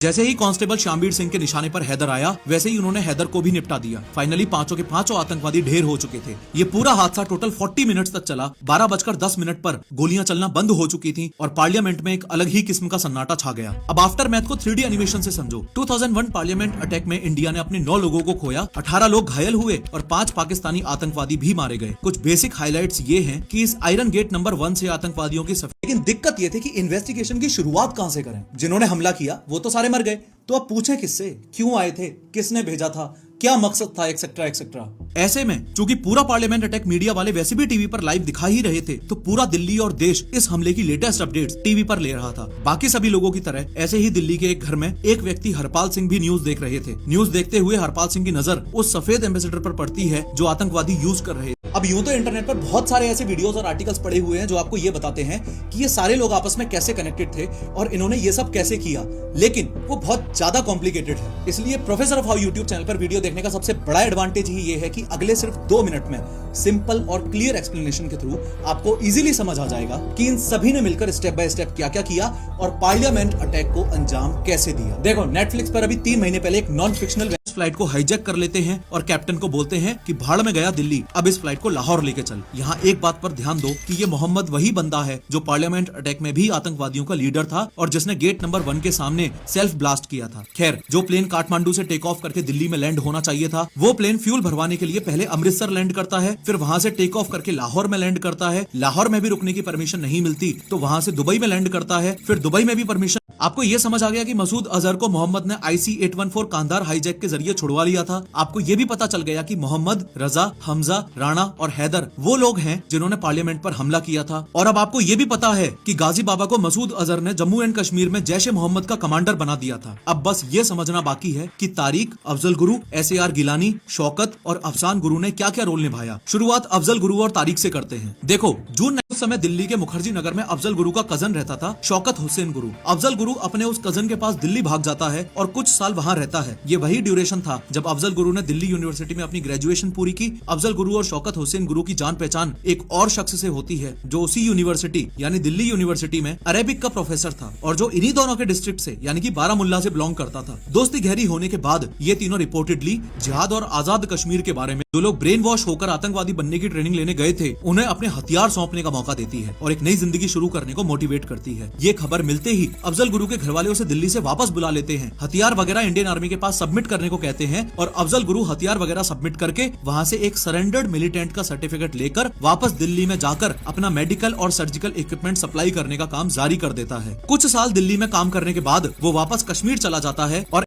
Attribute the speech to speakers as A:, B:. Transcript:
A: जैसे ही कांस्टेबल श्यामवीर सिंह के निशाने पर हैदर आया, वैसे ही उन्होंने हैदर को भी निपटा दिया। फाइनली पांचों के पांचों आतंकवादी ढेर हो चुके थे। ये पूरा हादसा टोटल 40 मिनट्स तक चला। 12:10 पर गोलियां चलना बंद हो चुकी थी और पार्लियामेंट में एक अलग ही किस्म का सन्नाटा छा गया। अब आफ्टर मैथ को 3D एनिमेशन से समझो। 2001 पार्लियामेंट अटैक में इंडिया ने अपने 9 लोगों को खोया, 18 लोग घायल हुए और 5 पाकिस्तानी आतंकवादी भी मारे गए। कुछ बेसिक हाइलाइट्स ये हैं कि इस आयरन गेट नंबर 1 से आतंकवादियों की लेकिन दिक्कत ये थी कि इन्वेस्टिगेशन की शुरुआत कहां से करें। जिन्होंने हमला किया वो तो सारे मर गए, तो अब पूछें किससे, क्यों आए थे, किसने भेजा था, क्या मकसद था, एक्सेट्रा एक्सेट्रा। ऐसे में चूंकि पूरा पार्लियामेंट अटैक मीडिया वाले वैसे भी टीवी पर लाइव दिखा ही रहे थे, तो पूरा दिल्ली और देश इस हमले की लेटेस्ट अपडेट्स टीवी पर ले रहा था। बाकी सभी लोगों की तरह ऐसे ही दिल्ली के एक घर में एक व्यक्ति हरपाल सिंह भी न्यूज देख रहे थे। न्यूज देखते हुए हरपाल सिंह की नजर उस सफेद एम्बेसडर पर पड़ती है जो आतंकवादी यूज कर रहे थे। अब यूं तो इंटरनेट पर बहुत सारे ऐसे वीडियोस और आर्टिकल्स पड़े हुए हैं जो आपको ये बताते हैं कि ये सारे लोग आपस में कैसे कनेक्टेड थे और इन्होंने ये सब कैसे किया, लेकिन वो बहुत ज्यादा कॉम्प्लिकेटेड है। इसलिए professor of how YouTube channel पर वीडियो देखने का सबसे बड़ा एडवांटेज ही ये है कि अगले सिर्फ 2 मिनट में सिंपल और क्लियर एक्सप्लेनेशन के थ्रू आपको इजीली समझ आ जाएगा कि इन सभी ने मिलकर स्टेप बाय स्टेप क्या क्या किया और पार्लियामेंट अटैक को अंजाम कैसे दिया। देखो, नेटफ्लिक्स पर अभी 3 महीने पहले एक नॉन फिक्शनल फ्लाइट को हाईजैक कर लेते हैं और कैप्टन को बोलते हैं कि भाड़ में गया दिल्ली, अब इस फ्लाइट को लाहौर लेके चल। यहाँ एक बात पर ध्यान दो कि ये मोहम्मद वही बंदा है जो पार्लियामेंट अटैक में भी आतंकवादियों का लीडर था और जिसने गेट नंबर 1 के सामने सेल्फ ब्लास्ट किया था। खैर, जो प्लेन काठमांडू से टेक ऑफ करके दिल्ली में लैंड होना चाहिए था, वो प्लेन फ्यूल भरवाने के लिए पहले अमृतसर लैंड करता है, फिर वहां से टेक ऑफ करके लाहौर में लैंड करता है। लाहौर में भी रुकने की परमिशन नहीं मिलती तो वहां से दुबई में लैंड करता है, फिर दुबई में भी परमिशन। आपको ये समझ आ गया कि मसूद अजहर को मोहम्मद ने IC-814 कांधार हाईजैक के जरिए छुड़वा लिया था। आपको ये भी पता चल गया कि मोहम्मद, रजा, हमजा, राणा और हैदर वो लोग हैं जिन्होंने पार्लियामेंट पर हमला किया था। और अब आपको ये भी पता है कि गाजी बाबा को मसूद अजहर ने जम्मू एंड कश्मीर में जैश ए मोहम्मद का कमांडर बना दिया था। अब बस ये समझना बाकी है कि तारिक, अफजल गुरु, SAR गिलानी, शौकत और अफसान गुरु ने क्या क्या रोल निभाया। शुरुआत अफजल गुरु और तारिक से करते हैं। देखो, जून उस समय दिल्ली के मुखर्जी नगर में अफजल गुरु का कजन रहता था, शौकत हुसैन गुरु। अफजल गुरु अपने उस कजन के पास दिल्ली भाग जाता है और कुछ साल वहां रहता है। ये वही ड्यूरेशन था जब अफजल गुरु ने दिल्ली यूनिवर्सिटी में अपनी ग्रेजुएशन पूरी की। अफजल गुरु और शौकत हुसैन गुरु की जान पहचान एक और शख्स से होती है जो उसी यूनिवर्सिटी यानी दिल्ली यूनिवर्सिटी में अरेबिक का प्रोफेसर था और जो इन्हीं दोनों के डिस्ट्रिक्ट से यानी कि बारामुल्ला से बिलोंग करता था। दोस्ती गहरी होने के बाद ये तीनों रिपोर्टेडली जिहाद और आजाद कश्मीर के बारे में जो लोग ब्रेन वॉश होकर आतंकवादी बनने की ट्रेनिंग लेने गए थे उन्हें अपने हथियार सौंपने का मौका देती है और एक नई जिंदगी शुरू करने को मोटिवेट करती है। ये खबर मिलते ही अफजल गुरु के घरवाले उसे दिल्ली से वापस बुला लेते हैं, हथियार वगैरह इंडियन आर्मी के पास सबमिट करने को कहते हैं और अफजल गुरु हथियार वगैरह सबमिट करके वहां से एक सरेंडर्ड मिलिटेंट का सर्टिफिकेट लेकर वापस दिल्ली में जाकर अपना मेडिकल और सर्जिकल इक्विपमेंट सप्लाई करने का काम जारी कर देता है। कुछ साल दिल्ली में काम करने के बाद वो वापस कश्मीर चला जाता है और